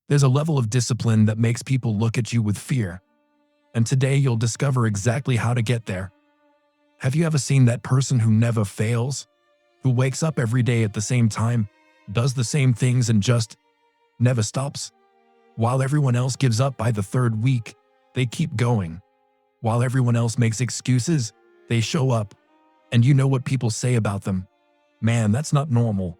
There's a level of discipline that makes people look at you with fear. And today you'll discover exactly how to get there. Have you ever seen that person who never fails? Who wakes up every day at the same time, does the same things and just never stops? While everyone else gives up by the third week, they keep going. While everyone else makes excuses, they show up. And you know what people say about them? Man, that's not normal.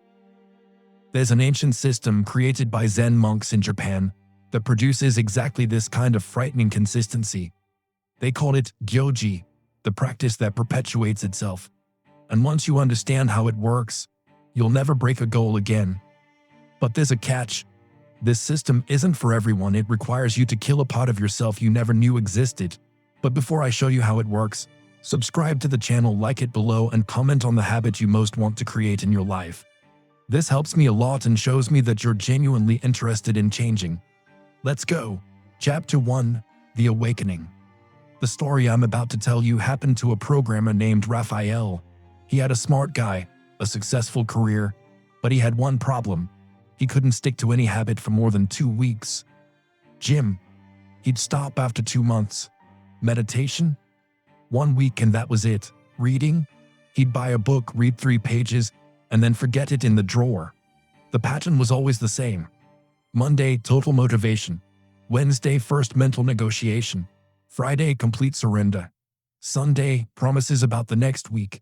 There's an ancient system created by Zen monks in Japan that produces exactly this kind of frightening consistency. They call it gyoji, the practice that perpetuates itself. And once you understand how it works, you'll never break a goal again. But there's a catch. This system isn't for everyone. It requires you to kill a part of yourself you never knew existed. But before I show you how it works, subscribe to the channel, like it below, and comment on the habit you most want to create in your life. This helps me a lot and shows me that you're genuinely interested in changing. Let's go. Chapter 1: The Awakening. The story I'm about to tell you happened to a programmer named Raphael. He had a smart guy, a successful career, but he had one problem. He couldn't stick to any habit for more than 2 weeks. Gym. He'd stop after 2 months. Meditation? 1 week and that was it. Reading? He'd buy a book, read 3 pages, and then forget it in the drawer. The pattern was always the same. Monday, total motivation. Wednesday, first mental negotiation. Friday, complete surrender. Sunday, promises about the next week.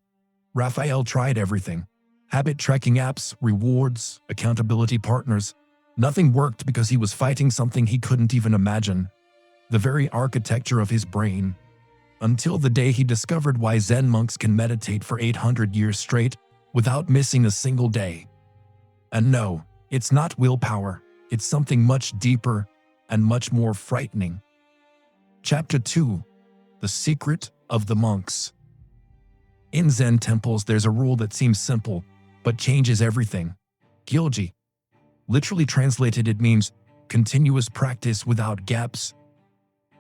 Raphael tried everything. Habit tracking apps, rewards, accountability partners. Nothing worked because he was fighting something he couldn't even imagine. The very architecture of his brain. Until the day he discovered why Zen monks can meditate for 800 years straight without missing a single day. And no, it's not willpower. It's something much deeper and much more frightening. Chapter 2: The Secret of the Monks. In Zen temples, there's a rule that seems simple, but changes everything. Gyoji. Literally translated, it means continuous practice without gaps.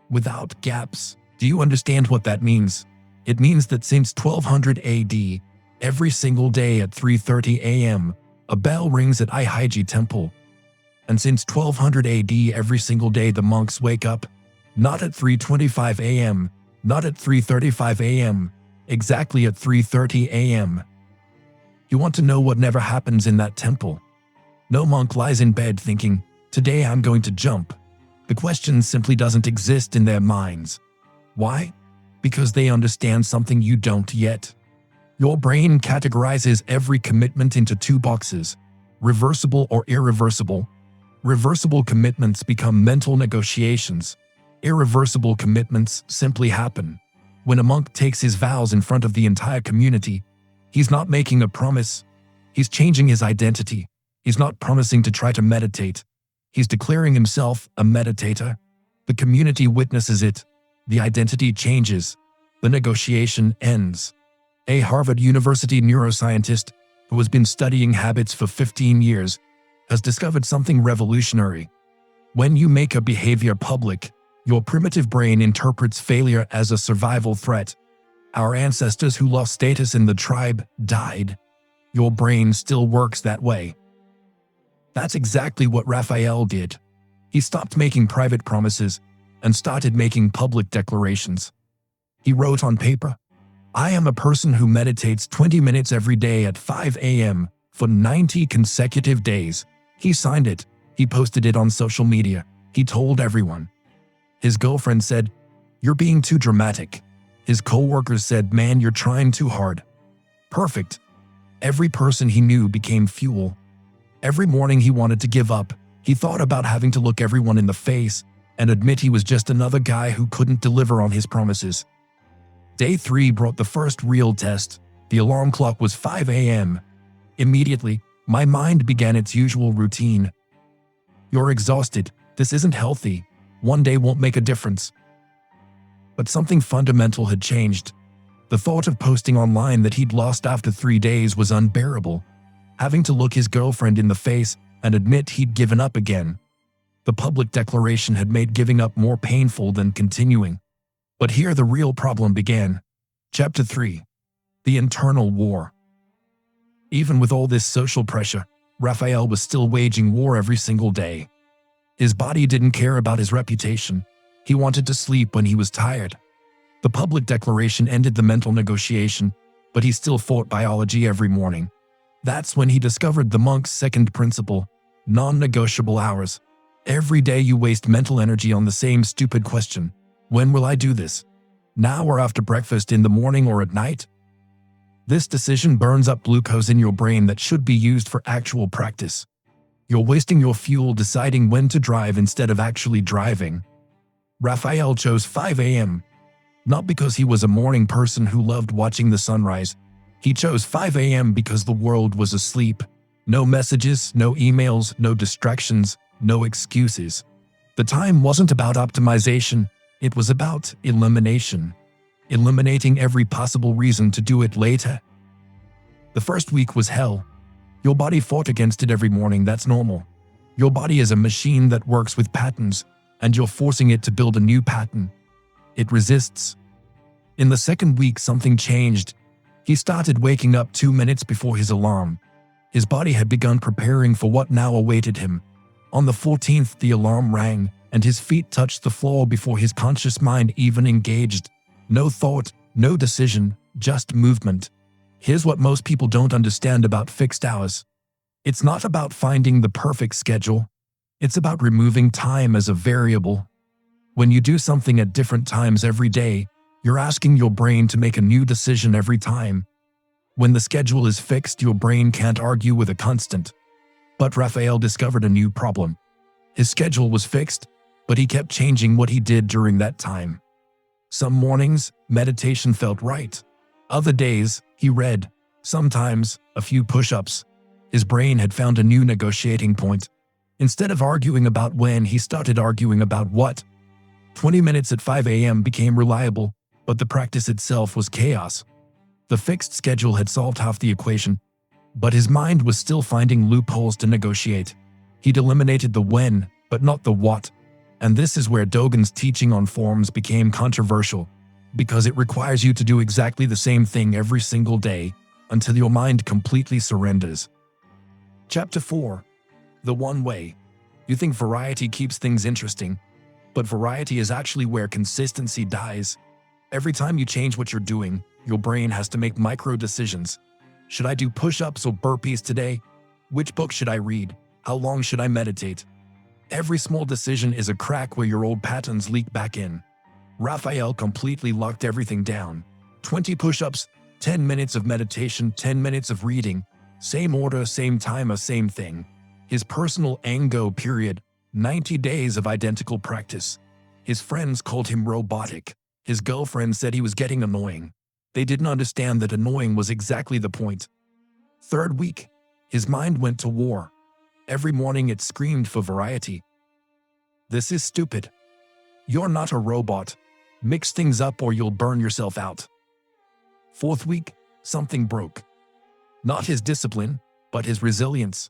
Without gaps. Do you understand what that means? It means that since 1200 AD, every single day at 3:30 a.m., a bell rings at Aihaiji Temple. And since 1200 AD, every single day the monks wake up, not at 3:25 a.m., not at 3:35 a.m., exactly at 3:30 a.m. You want to know what never happens in that temple? No monk lies in bed thinking, today I'm going to jump. The question simply doesn't exist in their minds. Why? Because they understand something you don't yet. Your brain categorizes every commitment into 2 boxes, reversible or irreversible. Reversible commitments become mental negotiations. Irreversible commitments simply happen. When a monk takes his vows in front of the entire community, he's not making a promise. He's changing his identity. He's not promising to try to meditate. He's declaring himself a meditator. The community witnesses it. The identity changes. The negotiation ends. A Harvard University neuroscientist who has been studying habits for 15 years has discovered something revolutionary. When you make a behavior public, your primitive brain interprets failure as a survival threat. Our ancestors who lost status in the tribe died. Your brain still works that way. That's exactly what Raphael did. He stopped making private promises and started making public declarations. He wrote on paper, I am a person who meditates 20 minutes every day at 5 a.m. for 90 consecutive days. He signed it. He posted it on social media. He told everyone. His girlfriend said, you're being too dramatic. His co-workers said, man, you're trying too hard. Perfect. Every person he knew became fuel. Every morning he wanted to give up. He thought about having to look everyone in the face and admit he was just another guy who couldn't deliver on his promises. Day 3 brought the first real test. The alarm clock was 5 a.m. Immediately, my mind began its usual routine. You're exhausted. This isn't healthy. One day won't make a difference. But something fundamental had changed. The thought of posting online that he'd lost after 3 days was unbearable. Having to look his girlfriend in the face and admit he'd given up again. The public declaration had made giving up more painful than continuing. But here the real problem began. Chapter 3: The Internal War. Even with all this social pressure, Raphael was still waging war every single day. His body didn't care about his reputation. He wanted to sleep when he was tired. The public declaration ended the mental negotiation, but he still fought biology every morning. That's when he discovered the monk's second principle, non-negotiable hours. Every day you waste mental energy on the same stupid question. When will I do this? Now or after breakfast, in the morning or at night? This decision burns up glucose in your brain that should be used for actual practice. You're wasting your fuel deciding when to drive instead of actually driving. Raphael chose 5 a.m. Not because he was a morning person who loved watching the sunrise. He chose 5 a.m. because the world was asleep. No messages, no emails, no distractions, no excuses. The time wasn't about optimization, it was about elimination. Eliminating every possible reason to do it later. The first week was hell. Your body fought against it every morning. That's normal. Your body is a machine that works with patterns, and you're forcing it to build a new pattern. It resists. In the second week, something changed. He started waking up 2 minutes before his alarm. His body had begun preparing for what now awaited him. On the 14th, the alarm rang, and his feet touched the floor before his conscious mind even engaged. No thought, no decision, just movement. Here's what most people don't understand about fixed hours. It's not about finding the perfect schedule. It's about removing time as a variable. When you do something at different times every day, you're asking your brain to make a new decision every time. When the schedule is fixed, your brain can't argue with a constant. But Raphael discovered a new problem. His schedule was fixed, but he kept changing what he did during that time. Some mornings, meditation felt right. Other days, he read. Sometimes, a few push-ups. His brain had found a new negotiating point. Instead of arguing about when, he started arguing about what. 20 minutes at 5 a.m. became reliable, but the practice itself was chaos. The fixed schedule had solved half the equation, but his mind was still finding loopholes to negotiate. He'd eliminated the when, but not the what. And this is where Dogen's teaching on forms became controversial, because it requires you to do exactly the same thing every single day until your mind completely surrenders. Chapter 4. The One Way. You think variety keeps things interesting, but variety is actually where consistency dies. Every time you change what you're doing, your brain has to make micro decisions. Should I do push-ups or burpees today? Which book should I read? How long should I meditate? Every small decision is a crack where your old patterns leak back in. Raphael completely locked everything down. 20 push-ups, 10 minutes of meditation, 10 minutes of reading. Same order, same timer, same thing. His personal Ango period, 90 days of identical practice. His friends called him robotic. His girlfriend said he was getting annoying. They didn't understand that annoying was exactly the point. Third week, his mind went to war. Every morning it screamed for variety. This is stupid. You're not a robot. Mix things up or you'll burn yourself out. Fourth week, something broke. Not his discipline, but his resilience.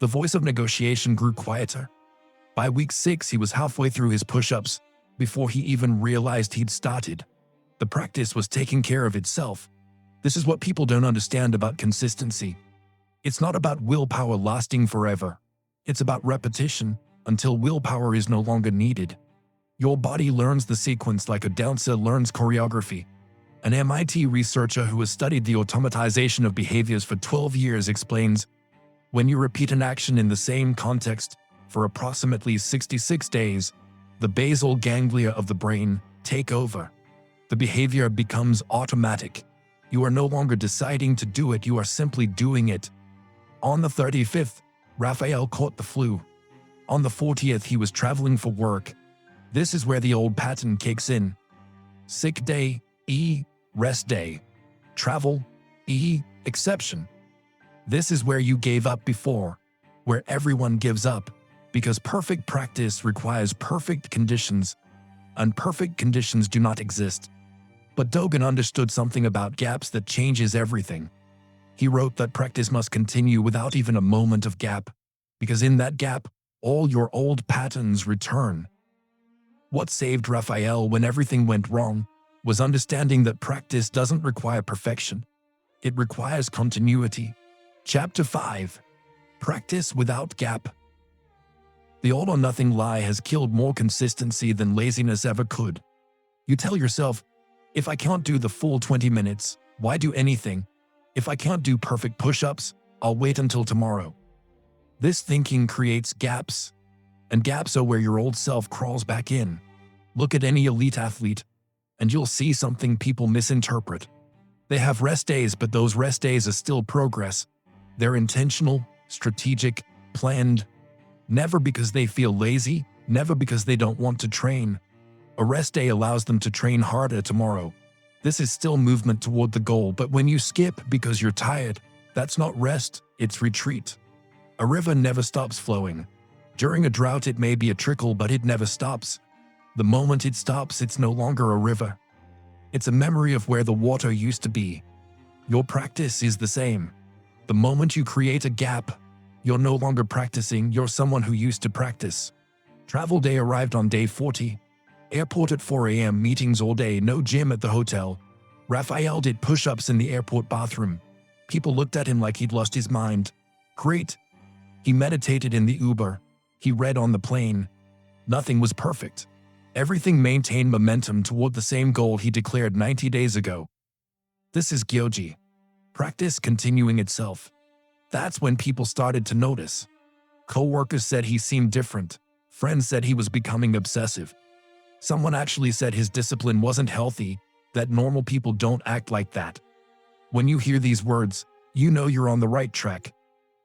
The voice of negotiation grew quieter. By week 6, he was halfway through his push-ups before he even realized he'd started. The practice was taking care of itself. This is what people don't understand about consistency. It's not about willpower lasting forever. It's about repetition until willpower is no longer needed. Your body learns the sequence like a dancer learns choreography. An MIT researcher who has studied the automatization of behaviors for 12 years explains, when you repeat an action in the same context for approximately 66 days, the basal ganglia of the brain take over. The behavior becomes automatic. You are no longer deciding to do it, you are simply doing it. On the 35th, Raphael caught the flu. On the 40th, he was traveling for work. This is where the old pattern kicks in. Sick day, rest day. Travel, exception. This is where you gave up before, where everyone gives up, because perfect practice requires perfect conditions, and perfect conditions do not exist. But Dogen understood something about gaps that changes everything. He wrote that practice must continue without even a moment of gap, because in that gap, all your old patterns return. What saved Raphael when everything went wrong was understanding that practice doesn't require perfection. It requires continuity. Chapter 5. Practice without gap. The all-or-nothing lie has killed more consistency than laziness ever could. You tell yourself, if I can't do the full 20 minutes, why do anything? If I can't do perfect push-ups, I'll wait until tomorrow. This thinking creates gaps, and gaps are where your old self crawls back in. Look at any elite athlete, and you'll see something people misinterpret. They have rest days, but those rest days are still progress. They're intentional, strategic, planned. Never because they feel lazy, never because they don't want to train. A rest day allows them to train harder tomorrow. This is still movement toward the goal, but when you skip because you're tired, that's not rest, it's retreat. A river never stops flowing. During a drought it may be a trickle, but it never stops. The moment it stops, it's no longer a river. It's a memory of where the water used to be. Your practice is the same. The moment you create a gap, you're no longer practicing, you're someone who used to practice. Travel day arrived on day 40. Airport at 4 a.m., meetings all day, no gym at the hotel. Raphael did push-ups in the airport bathroom. People looked at him like he'd lost his mind. Great. He meditated in the Uber. He read on the plane. Nothing was perfect. Everything maintained momentum toward the same goal he declared 90 days ago. This is Gyoji. Practice continuing itself. That's when people started to notice. Co-workers said he seemed different. Friends said he was becoming obsessive. Someone actually said his discipline wasn't healthy, that normal people don't act like that. When you hear these words, you know you're on the right track.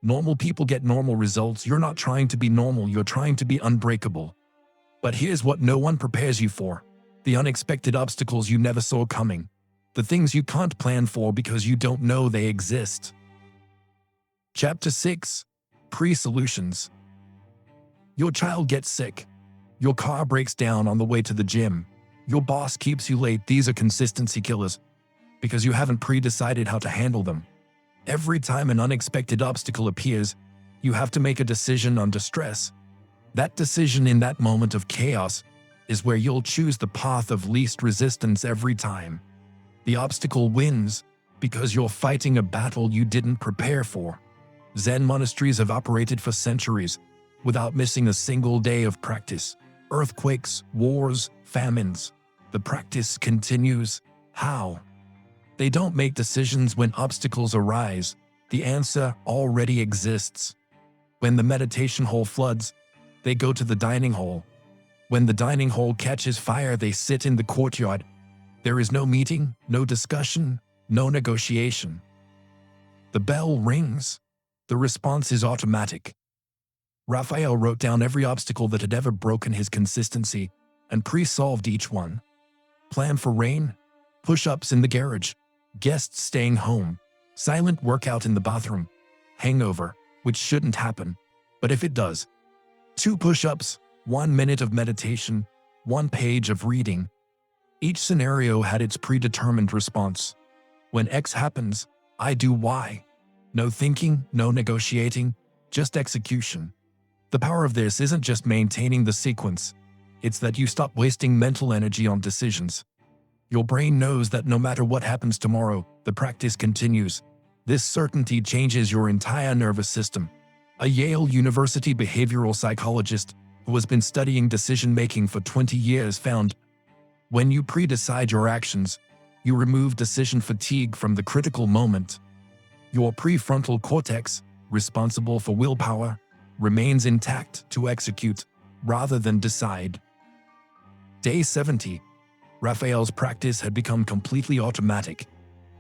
Normal people get normal results. You're not trying to be normal, you're trying to be unbreakable. But here's what no one prepares you for: the unexpected obstacles you never saw coming. The things you can't plan for because you don't know they exist. Chapter 6. Pre-solutions. Your child gets sick. Your car breaks down on the way to the gym. Your boss keeps you late. These are consistency killers because you haven't pre-decided how to handle them. Every time an unexpected obstacle appears, you have to make a decision under stress. That decision in that moment of chaos is where you'll choose the path of least resistance every time. The obstacle wins because you're fighting a battle you didn't prepare for. Zen monasteries have operated for centuries without missing a single day of practice. Earthquakes, wars, famines. The practice continues. How? They don't make decisions when obstacles arise. The answer already exists. When the meditation hall floods, they go to the dining hall. When the dining hall catches fire, they sit in the courtyard. There is no meeting, no discussion, no negotiation. The bell rings. The response is automatic. Raphael wrote down every obstacle that had ever broken his consistency and pre-solved each one. Plan for rain, push-ups in the garage, guests staying home, silent workout in the bathroom, hangover, which shouldn't happen, but if it does, 2 push-ups, 1 minute of meditation, 1 page of reading. Each scenario had its predetermined response. When X happens, I do Y. No thinking, no negotiating, just execution. The power of this isn't just maintaining the sequence, it's that you stop wasting mental energy on decisions. Your brain knows that no matter what happens tomorrow, the practice continues. This certainty changes your entire nervous system. A Yale University behavioral psychologist who has been studying decision-making for 20 years found, when you pre-decide your actions, you remove decision fatigue from the critical moment. Your prefrontal cortex, responsible for willpower, remains intact to execute rather than decide. Day 70. Raphael's practice had become completely automatic.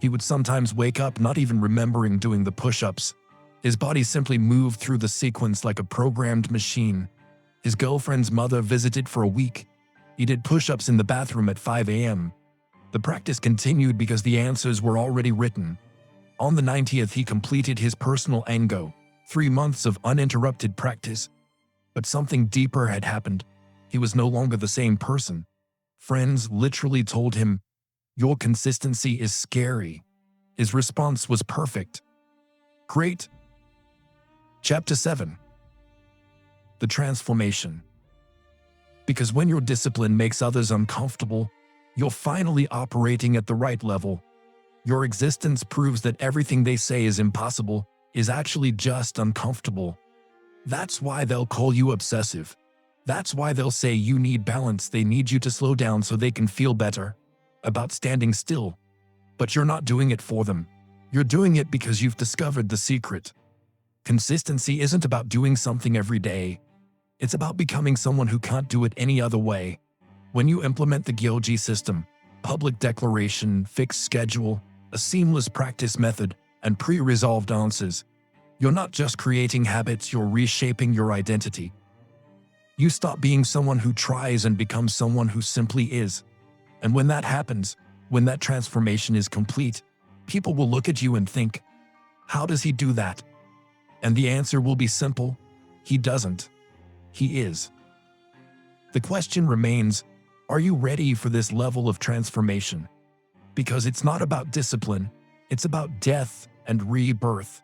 He would sometimes wake up not even remembering doing the push-ups. His body simply moved through the sequence like a programmed machine. His girlfriend's mother visited for a week. He did push-ups in the bathroom at 5 a.m. The practice continued because the answers were already written. On the 90th, he completed his personal Ango, 3 months of uninterrupted practice. But something deeper had happened. He was no longer the same person. Friends literally told him, "Your consistency is scary." His response was perfect. Great. Chapter 7. The transformation. Because when your discipline makes others uncomfortable, you're finally operating at the right level. Your existence proves that everything they say is impossible is actually just uncomfortable. That's why they'll call you obsessive. That's why they'll say you need balance, they need you to slow down so they can feel better about standing still. But you're not doing it for them. You're doing it because you've discovered the secret. Consistency isn't about doing something every day. It's about becoming someone who can't do it any other way. When you implement the GYOG system, public declaration, fixed schedule, a seamless practice method, and pre-resolved answers, you're not just creating habits, you're reshaping your identity. You stop being someone who tries and become someone who simply is. And when that happens, when that transformation is complete, people will look at you and think, how does he do that? And the answer will be simple: he doesn't. He is. The question remains, are you ready for this level of transformation? Because it's not about discipline, it's about death and rebirth.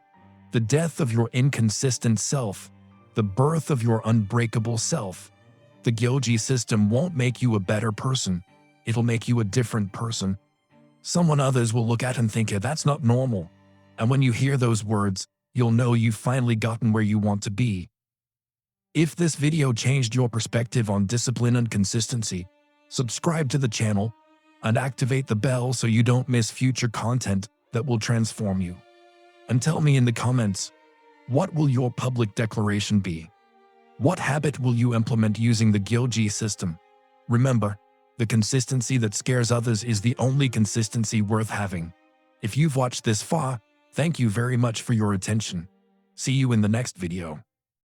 The death of your inconsistent self, the birth of your unbreakable self. The GYOG system won't make you a better person. It'll make you a different person. Someone others will look at and think, that's not normal. And when you hear those words, you'll know you've finally gotten where you want to be. If this video changed your perspective on discipline and consistency, subscribe to the channel and activate the bell so you don't miss future content that will transform you. And tell me in the comments, what will your public declaration be? What habit will you implement using the GYOG system? Remember, the consistency that scares others is the only consistency worth having. If you've watched this far, thank you very much for your attention. See you in the next video.